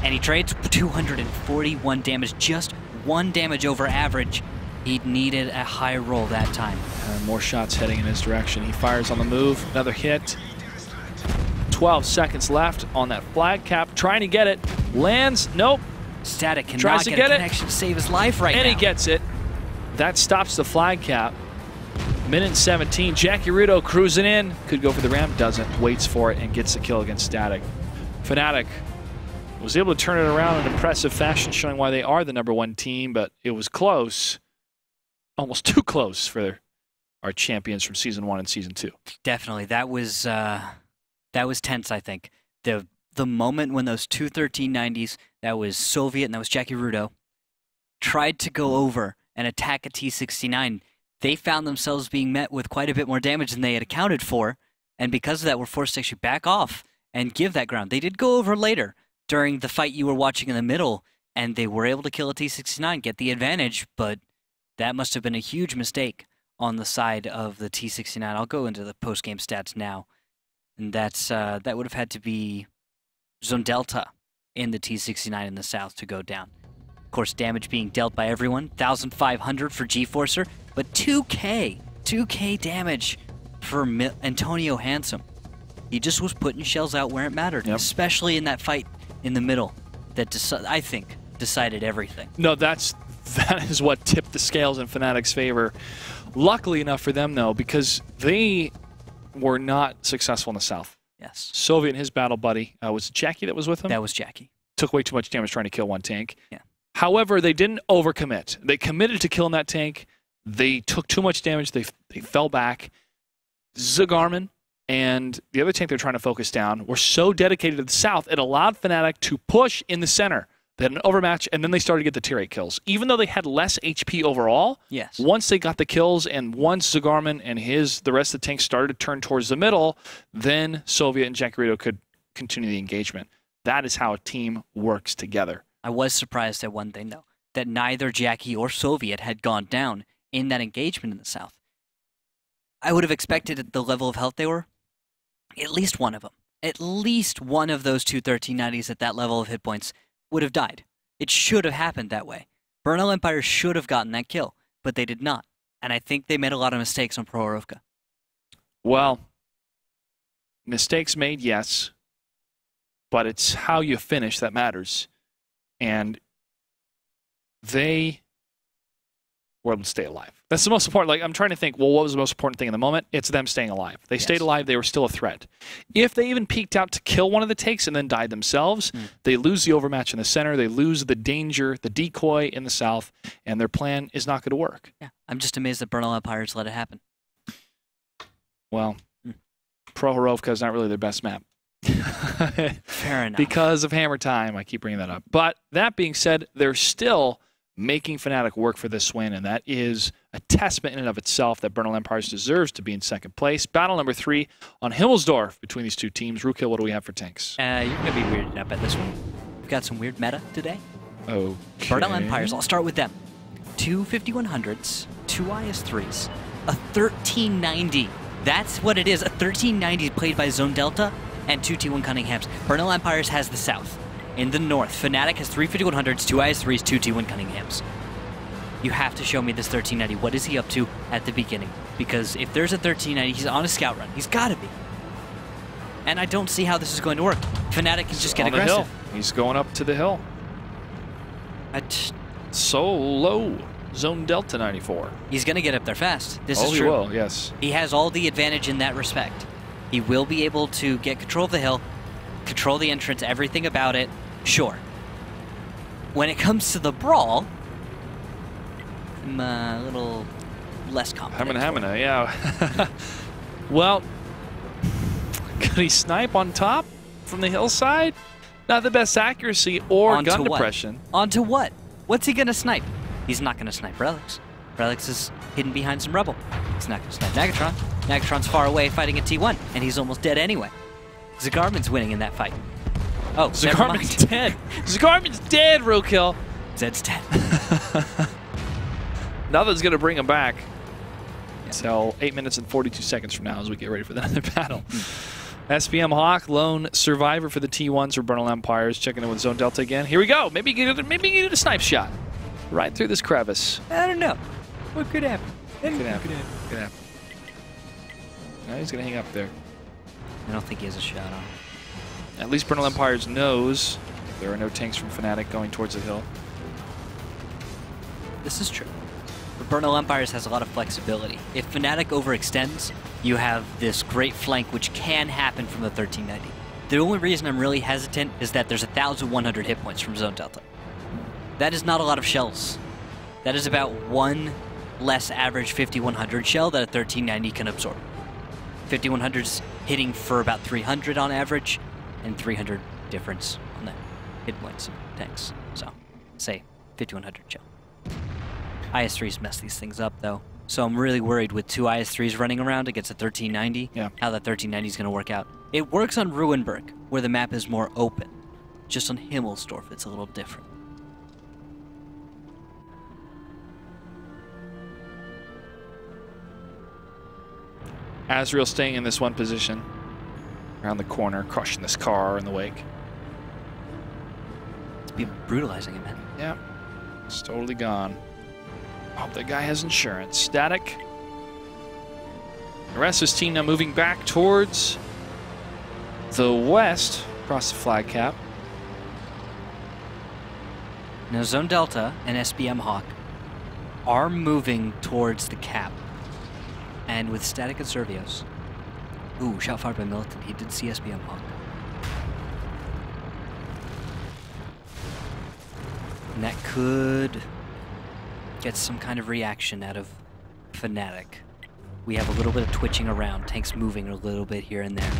Speaker 2: and he trades 241 damage, just 1 damage over average. He needed a high roll that time.
Speaker 1: More shots heading in his direction. He fires on the move. Another hit. 12 seconds left on that flag cap. Trying to get it. Lands. Nope.
Speaker 2: Static cannot get a connection to save his life right now.
Speaker 1: And he gets it. That stops the flag cap. Minute 17. Jekirudo cruising in. Could go for the ram. Doesn't. Waits for it and gets the kill against Static. FNATIC was able to turn it around in impressive fashion, showing why they are the #1 team, but it was close. Almost too close for our champions from Season 1 and Season 2.
Speaker 2: Definitely. That was tense, I think. The moment when those two 1390s, that was Soviet and that was Jackie Rudo, tried to go over and attack a T-69, they found themselves being met with quite a bit more damage than they had accounted for, and because of that were forced to actually back off and give that ground. They did go over later during the fight you were watching in the middle, and they were able to kill a T-69, get the advantage, but that must have been a huge mistake on the side of the T-69. I'll go into the post-game stats now, and that would have had to be Zone Delta in the T-69 in the south to go down. Of course, damage being dealt by everyone, 1,500 for G-Forcer, but 2K damage for Antonio Handsome. He just was putting shells out where it mattered, especially in that fight in the middle that I think decided everything.
Speaker 1: No, that is what tipped the scales in FNATIC's favor. Luckily enough for them, though, because they were not successful in the south.
Speaker 2: Yes.
Speaker 1: Soviet and his battle buddy, was it Jackie that was with him?
Speaker 2: That was Jackie.
Speaker 1: Took way too much damage trying to kill one tank.
Speaker 2: Yeah.
Speaker 1: However, they didn't overcommit. They committed to killing that tank. They took too much damage. They fell back. Zagarman and the other tank they're trying to focus down were so dedicated to the south, it allowed FNATIC to push in the center. They had an overmatch, and then they started to get the tier 8 kills. Even though they had less HP overall,
Speaker 2: yes.
Speaker 1: Once they got the kills and once Zagarman and the rest of the tanks started to turn towards the middle, then Soviet and Jackarito could continue the engagement. That is how a team works together.
Speaker 2: I was surprised at one thing, though, that neither Jackie or Soviet had gone down in that engagement in the south. I would have expected at the level of health they were, at least one of them, at least one of those two 1390s at that level of hit points would have died. It should have happened that way. Bernal Empire should have gotten that kill, but they did not. And I think they made a lot of mistakes on Prohorovka.
Speaker 1: Well, mistakes made, yes, but it's how you finish that matters. And they were able to stay alive. That's the most important. Like, I'm trying to think, well, what was the most important thing in the moment? It's them staying alive. They stayed alive. They were still a threat. If they even peeked out to kill one of the takes and then died themselves, they lose the overmatch in the center. They lose the danger, the decoy in the south, and their plan is not going to work.
Speaker 2: Yeah, I'm just amazed that Bernal Empires let it happen.
Speaker 1: Well, Prohorovka is not really their best map.
Speaker 2: Fair enough.
Speaker 1: Because of Hammer Time. I keep bringing that up. But that being said, they're still making FNATIC work for this win, and that is a testament in and of itself that Bernal Empires deserves to be in second place. Battle number 3 on Himmelsdorf between these two teams. Rookhill, what do we have for tanks?
Speaker 2: You're going to be weirded up at this one. We've got some weird meta today.
Speaker 1: Okay.
Speaker 2: Bernal Empires, I'll start with them. 2 5100s, 2 IS-3s, a 1390. That's what it is, a 1390 played by Zone Delta and 2 T1 Cunninghams. Bernal Empires has the south. In the north, FNATIC has 3 5100s, 2 IS-3s, 2 T1 Cunninghams. You have to show me this 1390. What is he up to at the beginning? Because if there's a 1390, he's on a scout run. He's got to be. And I don't see how this is going to work. FNATIC can just get aggressive.
Speaker 1: He's going up to the hill. So low. Zone Delta 94.
Speaker 2: He's going to get up there fast. This is true.
Speaker 1: He will, yes.
Speaker 2: He has all the advantage in that respect. He will be able to get control of the hill, control the entrance, everything about it. Sure. When it comes to the brawl, I'm a little less confident.
Speaker 1: Hamina, yeah. Well, could he snipe on top from the hillside? Not the best accuracy or gun depression.
Speaker 2: Onto what? What's he going to snipe? He's not going to snipe Relics. Relics is hidden behind some rubble. He's not going to snipe Nagatron. Nagatron's far away fighting a T1, and he's almost dead anyway. Zagarman's winning in that fight. Oh,
Speaker 1: Zagarman's dead. Zagarman's dead, Rookhill.
Speaker 2: Zed's dead.
Speaker 1: Nothing's going to bring him back until 8 minutes and 42 seconds from now as we get ready for another battle. SPM Hawk, lone survivor for the T1s for Bernal Empires, checking in with Zone Delta again. Here we go. Maybe you get a snipe shot right through this crevice.
Speaker 2: I don't know. What could happen?
Speaker 1: Could happen. No, he's going to hang up there.
Speaker 2: I don't think he has a shot on.
Speaker 1: At least Bernal Empires knows there are no tanks from FNATIC going towards the hill.
Speaker 2: This is true. But Bernal Empires has a lot of flexibility. If FNATIC overextends, you have this great flank which can happen from the 1390. The only reason I'm really hesitant is that there's 1,100 hit points from Zone Delta. That is not a lot of shells. That is about one less average 5100 shell that a 1390 can absorb. 5100's hitting for about 300 on average, and 300 difference on the hit points of tanks. So, say 5100 shell. IS-3s mess these things up, though. So I'm really worried with 2 IS-3s running around against a 1390, how that 1390 is going to work out. It works on Ruinberg, where the map is more open. Just on Himmelsdorf, it's a little different.
Speaker 1: Azrael staying in this one position. Around the corner, crushing this car in the wake.
Speaker 2: It's been brutalizing him, man.
Speaker 1: Yeah, it's totally gone. Hope that guy has insurance. Static. The rest of his team now moving back towards the west, across the flag cap.
Speaker 2: Now Zone Delta and SBM Hawk are moving towards the cap. And with Static and Servios. Ooh, shot fired by Militant. He did see SBM Hawk. And that could get some kind of reaction out of FNATIC. We have a little bit of twitching around. Tanks moving a little bit here and there.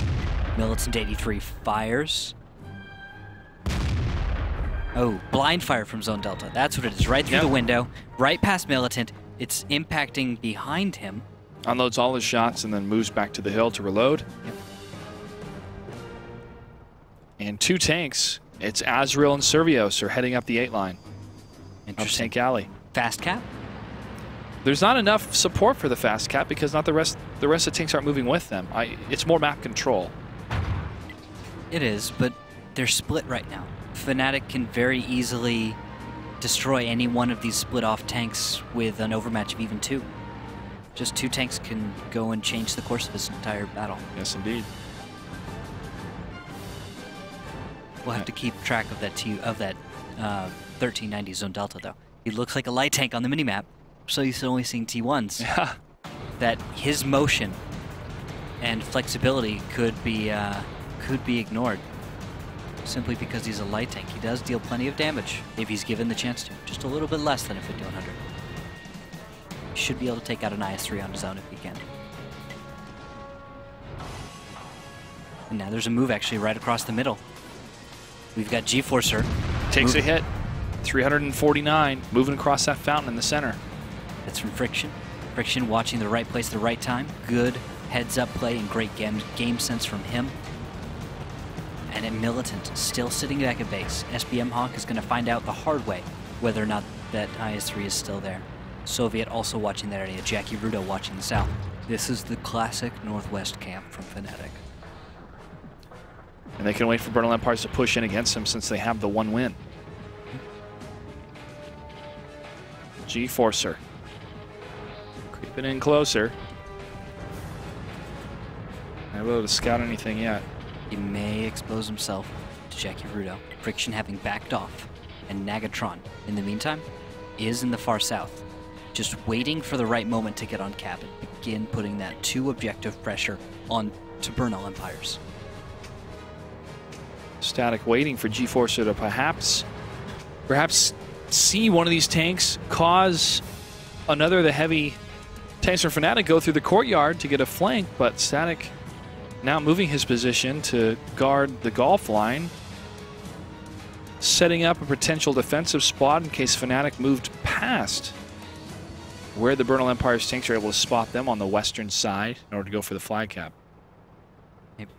Speaker 2: Militant 83 fires. Oh, blind fire from Zone Delta. That's what it is. Right through the window. Right past Militant. It's impacting behind him.
Speaker 1: Unloads all his shots and then moves back to the hill to reload.
Speaker 2: Yep.
Speaker 1: And 2 tanks. It's Azrael and Servios are heading up the 8 line.
Speaker 2: Interesting.
Speaker 1: Up Tank Alley.
Speaker 2: Fast cap?
Speaker 1: There's not enough support for the fast cap because not the rest of the tanks aren't moving with them. It's more map control.
Speaker 2: It is, but they're split right now. FNATIC can very easily destroy any one of these split off tanks with an overmatch of even 2. Just 2 tanks can go and change the course of this entire battle.
Speaker 1: Yes, indeed.
Speaker 2: We'll have to keep track of that 1390 Zone Delta, though. He looks like a light tank on the minimap, so he's only seeing T1s.
Speaker 1: Yeah.
Speaker 2: That his motion and flexibility could be ignored simply because he's a light tank. He does deal plenty of damage if he's given the chance to. Just a little bit less than a 5100. He should be able to take out an IS-3 on his own if he can. And now there's a move actually right across the middle. We've got G-Forcer.
Speaker 1: Takes a hit. 349, moving across that fountain in the center.
Speaker 2: That's from Friction. Friction watching the right place at the right time. Good heads-up play and great game sense from him. And at Militant, still sitting back at base. SBM Hawk is going to find out the hard way whether or not that IS-3 is still there. Soviet also watching that area. Jackie Rudo watching the south. This is the classic Northwest camp from FNATIC.
Speaker 1: And they can wait for Bernal Empires to push in against them since they have the 1 win. G-Forcer. Creeping in closer. Not able to scout anything yet.
Speaker 2: He may expose himself to Jackie Rudo. Friction having backed off. And Nagatron, in the meantime, is in the far south. Just waiting for the right moment to get on cap and begin putting that 2 objective pressure on to Bernal Empires.
Speaker 1: Static waiting for G-Forcer to perhaps see one of these tanks cause another of the heavy tanks from FNATIC go through the courtyard to get a flank, but Static now moving his position to guard the Gulf line, setting up a potential defensive spot in case FNATIC moved past where the Bernal Empire's tanks are able to spot them on the western side in order to go for the flag cap.
Speaker 2: Maybe.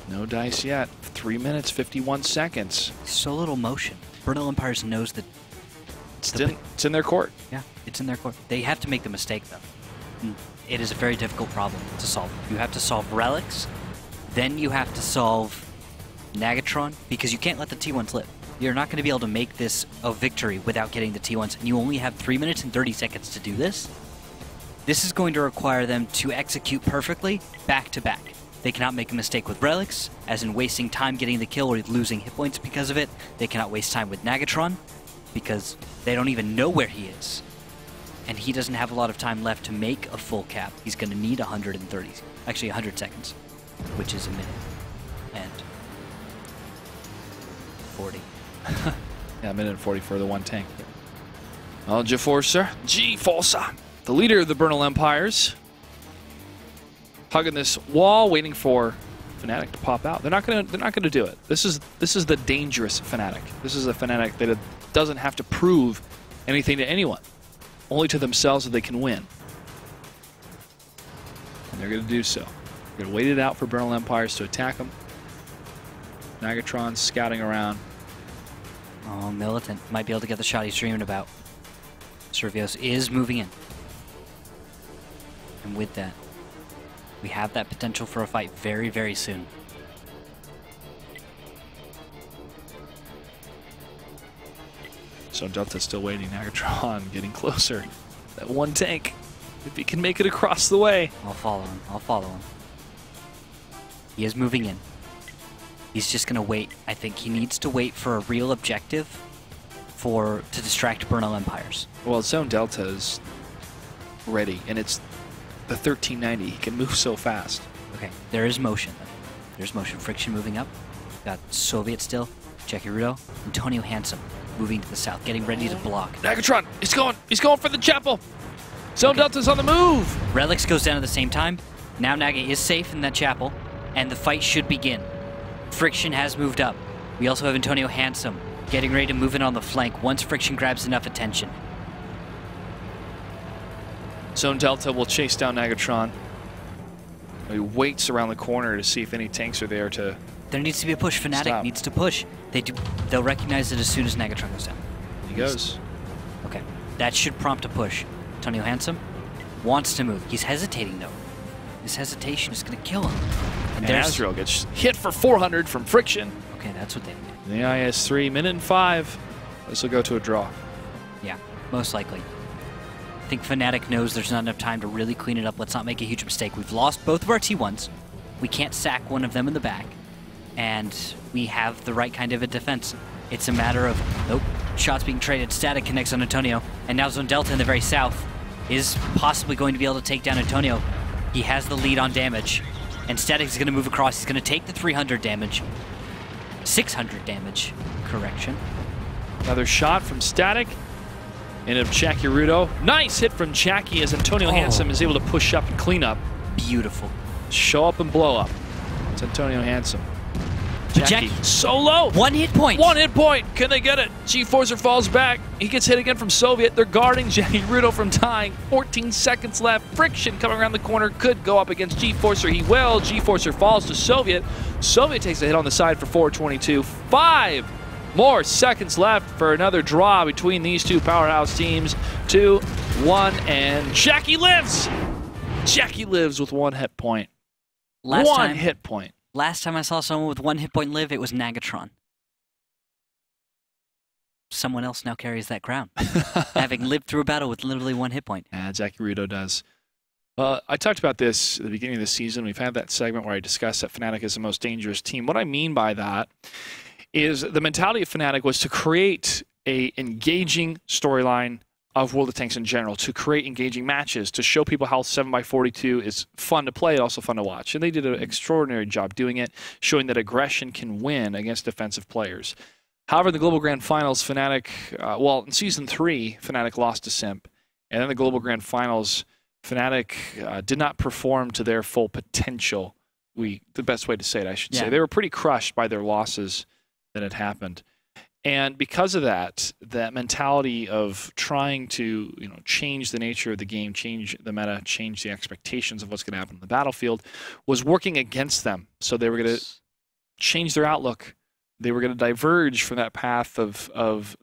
Speaker 1: No dice yet. 3 minutes, 51 seconds.
Speaker 2: So little motion. Bernal Empires knows that
Speaker 1: It's in their court.
Speaker 2: Yeah, it's in their court. They have to make the mistake, though. It is a very difficult problem to solve. You have to solve relics, then you have to solve Nagatron, because you can't let the T1s live. You're not going to be able to make this a victory without getting the T1s, and you only have 3 minutes and 30 seconds to do this. This is going to require them to execute perfectly, back to back. They cannot make a mistake with relics, as in wasting time getting the kill or losing hit points because of it. They cannot waste time with Nagatron, because they don't even know where he is. And he doesn't have a lot of time left to make a full cap. He's going to need 130, actually 100 seconds, which is a minute. And 40.
Speaker 1: Yeah, a minute and 40 for the one tank. Well, G-Forcer, the leader of the Bernal Empires, hugging this wall, waiting for FNATIC to pop out. They're not gonna do it. This is the dangerous FNATIC. This is a FNATIC that doesn't have to prove anything to anyone, only to themselves that they can win. And they're gonna do so. They're gonna wait it out for Bernal Empires to attack them. Nagatron's scouting around.
Speaker 2: Oh, Militant might be able to get the shot he's dreaming about. Servios is moving in. And with that, we have that potential for a fight very, very soon.
Speaker 1: So Delta's still waiting. Nagatron getting closer. That one tank, if he can make it across the way.
Speaker 2: I'll follow him. I'll follow him. He is moving in. He's just going to wait. I think he needs to wait for a real objective to distract Bernal Empires.
Speaker 1: Well, Zone Delta is ready, and it's the 1390. He can move so fast.
Speaker 2: Okay, there is motion. There's motion. Friction moving up. Got Soviet still. Jackie Rudo. Antonio Handsome moving to the south, getting ready to block.
Speaker 1: Nagatron, he's going for the chapel. Zone Delta's on the move.
Speaker 2: Relics goes down at the same time. Now Naga is safe in that chapel, and the fight should begin. Friction has moved up. We also have Antonio Handsome getting ready to move in on the flank once Friction grabs enough attention.
Speaker 1: Zone Delta will chase down Nagatron. He waits around the corner to see if any tanks are there to...
Speaker 2: There needs to be a push. FNATIC
Speaker 1: Stop.
Speaker 2: needs to push. They'll recognize it as soon as Nagatron goes down.
Speaker 1: He goes.
Speaker 2: Okay, that should prompt a push. Antonio Handsome wants to move. He's hesitating though. His hesitation is going to kill him.
Speaker 1: And Azrael gets hit for 400 from Friction.
Speaker 2: Okay, that's what they need.
Speaker 1: The IS-3, minute and 5. This will go to a draw.
Speaker 2: Yeah, most likely. I think FNATIC knows there's not enough time to really clean it up. Let's not make a huge mistake. We've lost both of our T1s. We can't sack one of them in the back. And we have the right kind of a defense. It's a matter of, nope, shots being traded. Static connects on Antonio. And now Zone Delta in the very south is possibly going to be able to take down Antonio. He has the lead on damage. And Static is going to move across. He's going to take the 300 damage. 600 damage. Correction.
Speaker 1: Another shot from Static. Into Jackie Rudo. Nice hit from Jackie as Antonio Handsome is able to push up and clean up.
Speaker 2: Beautiful.
Speaker 1: Show up and blow up. It's Antonio Handsome. Jackie so low.
Speaker 2: 1 hit point.
Speaker 1: 1 hit point. Can they get it? G-Forcer falls back. He gets hit again from Soviet. They're guarding Jackie Rudo from tying. 14 seconds left. Friction coming around the corner. Could go up against G-Forcer. He will. G-Forcer falls to Soviet. Soviet takes a hit on the side for 422. 5 more seconds left for another draw between these two powerhouse teams. 2-1, and Jackie lives. Jackie lives with 1 hit point. One hit point.
Speaker 2: Last time I saw someone with 1 hit point live, it was Nagatron. Someone else now carries that crown, having lived through a battle with literally 1 hit point.
Speaker 1: Yeah, Jackie Rudo does. I talked about this at the beginning of the season. We've had that segment where I discussed that FNATIC is the most dangerous team. What I mean by that is the mentality of FNATIC was to create a engaging storyline of World of Tanks in general, to create engaging matches, to show people how 7x42 is fun to play, also fun to watch. And they did an extraordinary job doing it, showing that aggression can win against defensive players. However, in the Global Grand Finals, FNATIC, well, in Season 3, FNATIC lost to Simp. And then the Global Grand Finals, FNATIC did not perform to their full potential. The best way to say it, I should say. They were pretty crushed by their losses that had happened. And because of that, that mentality of trying to, change the nature of the game, change the meta, change the expectations of what's going to happen on the battlefield, was working against them. So they were going to change their outlook. They were going to diverge from that path of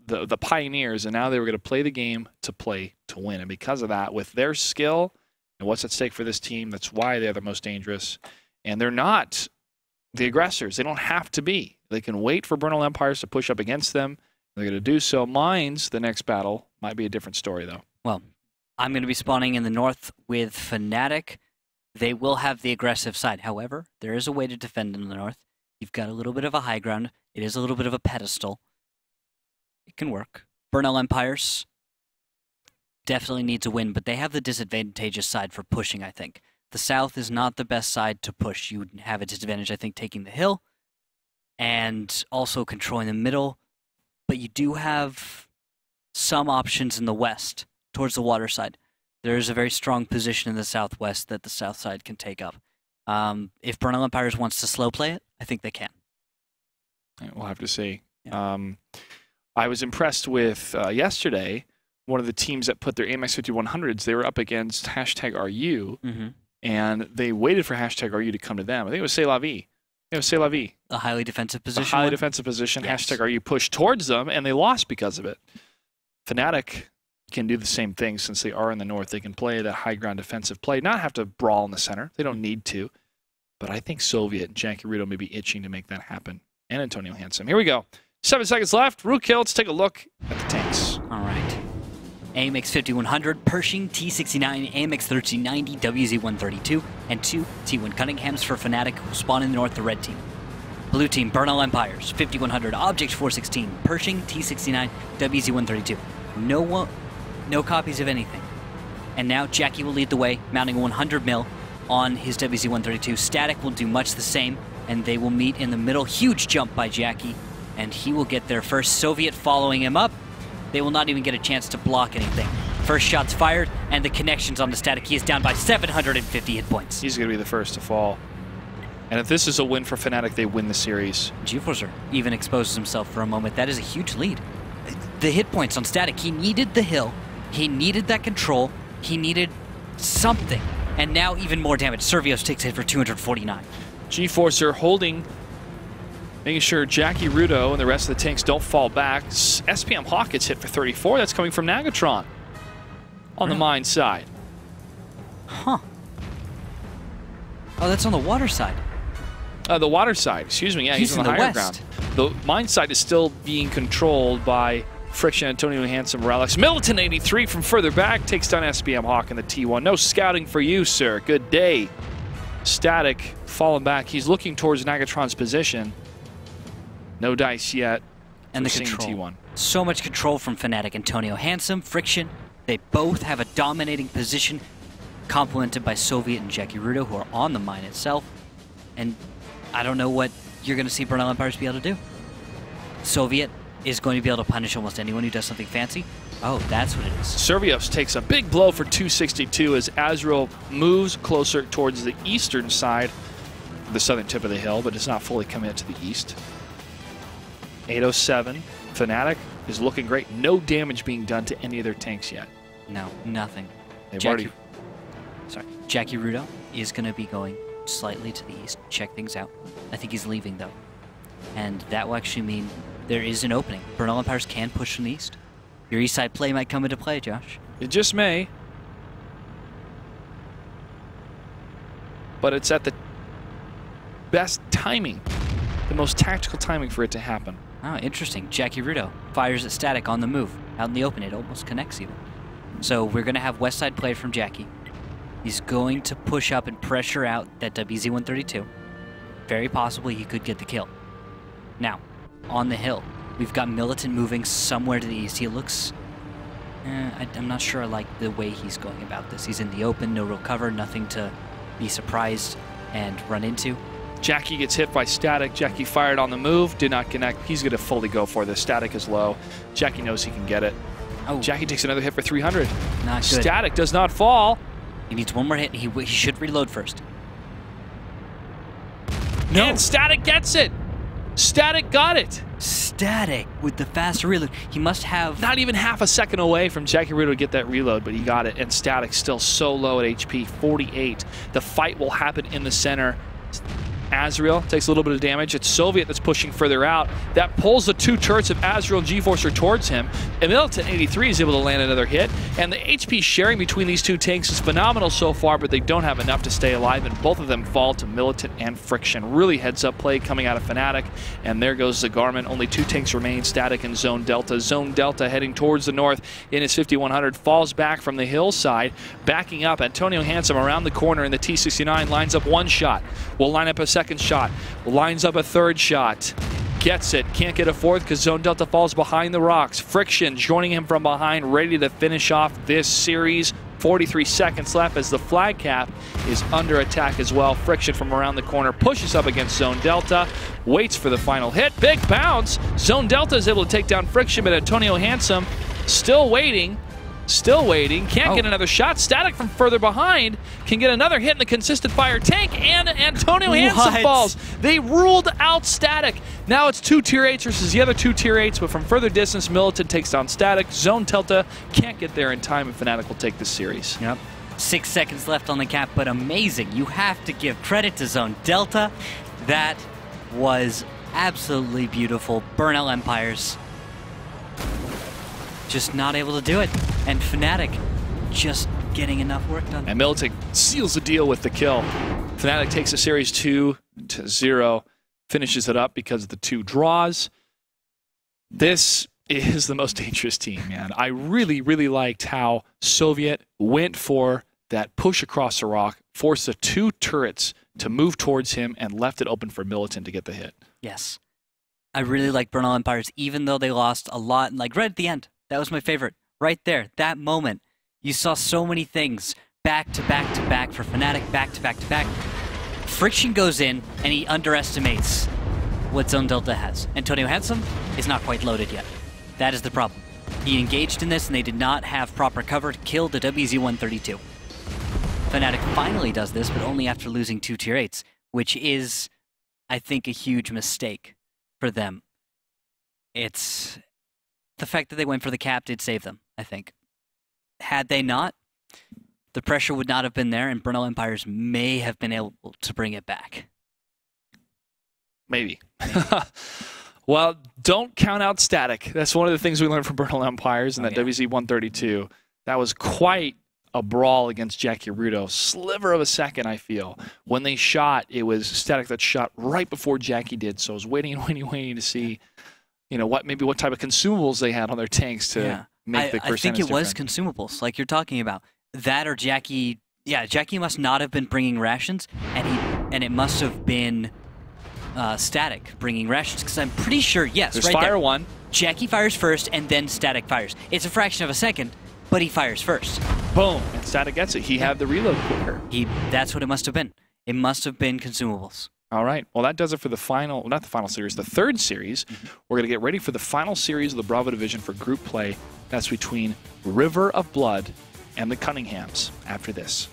Speaker 1: the pioneers, and now they were going to play the game to play to win. And because of that, with their skill and what's at stake for this team, that's why they're the most dangerous. And they're not the aggressors. They don't have to be. They can wait for Bernal Empires to push up against them. They're going to do so. Mines, the next battle, might be a different story, though.
Speaker 2: Well, I'm going to be spawning in the north with FNATIC. They will have the aggressive side. However, there is a way to defend in the north. You've got a little bit of a high ground. It is a little bit of a pedestal. It can work. Bernal Empires definitely needs a win, but they have the disadvantageous side for pushing, I think. The south is not the best side to push. You would have a disadvantage, I think, taking the hill. and also controlling the middle. But you do have some options in the west, towards the water side. There is a very strong position in the southwest that the south side can take up. If Bernal Empires wants to slow play it, I think they can.
Speaker 1: We'll have to see.
Speaker 2: Yeah.
Speaker 1: I was impressed with yesterday, one of the teams that put their Amex 5100s, they were up against #RU, and they waited for #RU to come to them. I think it was C'est La Vie. It was C'est La Vie.
Speaker 2: A highly defensive position.
Speaker 1: A highly defensive position.
Speaker 2: Yes.
Speaker 1: #RU pushed towards them, and they lost because of it. FNATIC can do the same thing since they are in the north. They can play that high ground defensive play, not have to brawl in the center. They don't need to. But I think Soviet and Jackie Rudo may be itching to make that happen. And Antonio Handsome. Here we go. 7 seconds left. Rookhill, let's take a look at the tanks.
Speaker 2: All right. AMX 5100, Pershing, T69, AMX 1390, WZ132, and 2 T1 Cunninghams for FNATIC who will spawn in the north, the red team. Blue team, Bernal Empires, 5100, Object 416, Pershing, T69, WZ132. No copies of anything. And now Jackie will lead the way, mounting 100 mil on his WZ132. Static will do much the same, and they will meet in the middle. Huge jump by Jackie, and he will get there first. Soviet following him up. They will not even get a chance to block anything. First shot's fired, and the connections on the Static. He is down by 750 hit points.
Speaker 1: He's going to be the first to fall. And if this is a win for FNATIC, they win the series.
Speaker 2: G-Forcer even exposes himself for a moment. That is a huge lead. The hit points on Static, he needed the hill. He needed that control. He needed something. And now even more damage. Servios takes a hit for 249.
Speaker 1: G-Forcer holding, making sure Jackie Rudo and the rest of the tanks don't fall back. SPM Hawk gets hit for 34. That's coming from Nagatron on the mine side.
Speaker 2: Huh. Oh, that's on the water side.
Speaker 1: The water side, excuse me. Yeah, he's on the higher ground. The mine side is still being controlled by Friction, Antonio Handsome, Relics. Militant 83 from further back takes down SPM Hawk in the T1. No scouting for you, sir. Good day. Static falling back. He's looking towards Nagatron's position. No dice yet.
Speaker 2: And the control. T1. So much control from FNATIC. Antonio Handsome, Friction. They both have a dominating position, complemented by Soviet and Jackie Rudo, who are on the mine itself. And I don't know what you're going to see Bernal Empires be able to do. Soviet is going to be able to punish almost anyone who does something fancy. Oh, that's what it is.
Speaker 1: Servios takes a big blow for 262 as Azrael moves closer towards the eastern side, the southern tip of the hill, but does not fully commit to the east. 807. FNATIC is looking great. No damage being done to any of their tanks yet.
Speaker 2: No, nothing.
Speaker 1: Jackie
Speaker 2: Rudo is going to be going slightly to the east, check things out. I think he's leaving, though. And that will actually mean there is an opening. Bernal Empires can push from the east. Your east side play might come into play, Josh.
Speaker 1: It just may. But it's at the best timing, the most tactical timing for it to happen.
Speaker 2: Oh, interesting. Jackie Rudo fires at Static on the move. Out in the open, it almost connects even. So we're going to have west side play from Jackie. He's going to push up and pressure out that WZ-132. Very possibly he could get the kill. Now, on the hill, we've got Militant moving somewhere to the east. He looks... I'm not sure I like the way he's going about this. He's in the open, no real cover, nothing to be surprised and run into.
Speaker 1: Jackie gets hit by Static. Jackie fired on the move, did not connect. He's going to fully go for this. Static is low. Jackie knows he can get it. Oh. Jackie takes another hit for 300.
Speaker 2: Not good.
Speaker 1: Static does not fall.
Speaker 2: He needs one more hit. He should reload first.
Speaker 1: No. And Static gets it. Static got it.
Speaker 2: Static with the fast reload. He must have...
Speaker 1: Not even half a second away from Jackie Rudo to get that reload, but he got it. And Static still so low at HP, 48. The fight will happen in the center. Azrael takes a little bit of damage. It's Soviet that's pushing further out. That pulls the two turrets of Azrael and G-Forcer towards him. And Militant 83 is able to land another hit. And the HP sharing between these two tanks is phenomenal so far, but they don't have enough to stay alive, and both of them fall to Militant and Friction. Really heads-up play coming out of FNATIC. And there goes the Garmin. Only two tanks remain, Static and Zone Delta. Zone Delta heading towards the north in his 5100, falls back from the hillside, backing up. Antonio Handsome around the corner in the T69 lines up one shot. Will line up a second shot, lines up a third shot, gets it, can't get a fourth because Zone Delta falls behind the rocks. Friction joining him from behind, ready to finish off this series 43 seconds left as the flag cap is under attack as well. Friction from around the corner pushes up against Zone Delta, waits for the final hit. Big bounce. Zone Delta is able to take down Friction, but Antonio Handsome still waiting. Can't get another shot. Static from further behind can get another hit in the consistent fire tank, and Antonio Handsome falls. They ruled out Static. Now it's 2 tier 8s versus the other 2 tier 8s, but from further distance, Militant takes down Static. Zone Delta can't get there in time, and FNATIC will take this series.
Speaker 2: Yep. 6 seconds left on the cap, but amazing. You have to give credit to Zone Delta. That was absolutely beautiful. Burnout Empires just not able to do it. And FNATIC just getting enough work done.
Speaker 1: And Militant seals the deal with the kill. FNATIC takes the series 2-0, finishes it up because of the 2 draws. This is the most dangerous team, man. I really, really liked how Soviet went for that push across the rock, forced the 2 turrets to move towards him, and left it open for Militant to get the hit.
Speaker 2: Yes. I really like Burnout Empires, even though they lost a lot, like right at the end. That was my favorite. Right there, that moment. You saw so many things back to back to back for FNATIC, back to back to back. Friction goes in, and he underestimates what Zone Delta has. Antonio Handsome is not quite loaded yet. That is the problem. He engaged in this, and they did not have proper cover to kill the WZ-132. FNATIC finally does this, but only after losing 2 tier 8s, which is, I think, a huge mistake for them. It's the fact that they went for the cap did save them, I think. Had they not, the pressure would not have been there, and Burnout Empires may have been able to bring it back.
Speaker 1: Maybe. Well, don't count out Static. That's one of the things we learned from Burnout Empires in that WZ-132. That was quite a brawl against Jackie Rudo. Sliver of a second, I feel. When they shot, it was Static that shot right before Jackie did, so I was waiting to see, you know, what type of consumables they had on their tanks to make the percentage
Speaker 2: I think it was
Speaker 1: different.
Speaker 2: consumables, like you're talking about. That or Jackie. Yeah, Jackie must not have been bringing rations, and it must have been Static bringing rations, because I'm pretty sure, yes,
Speaker 1: There's
Speaker 2: right
Speaker 1: fire
Speaker 2: there.
Speaker 1: 1.
Speaker 2: Jackie fires first, and then Static fires. It's a fraction of a second, but he fires first.
Speaker 1: Boom. And Static gets it. He had the reload quicker.
Speaker 2: That's what it must have been. It must have been consumables.
Speaker 1: All right. Well, that does it for the final, well, not the final series, the 3rd series. We're going to get ready for the final series of the Bravo Division for group play. That's between River of Blood and the Cunninghams after this.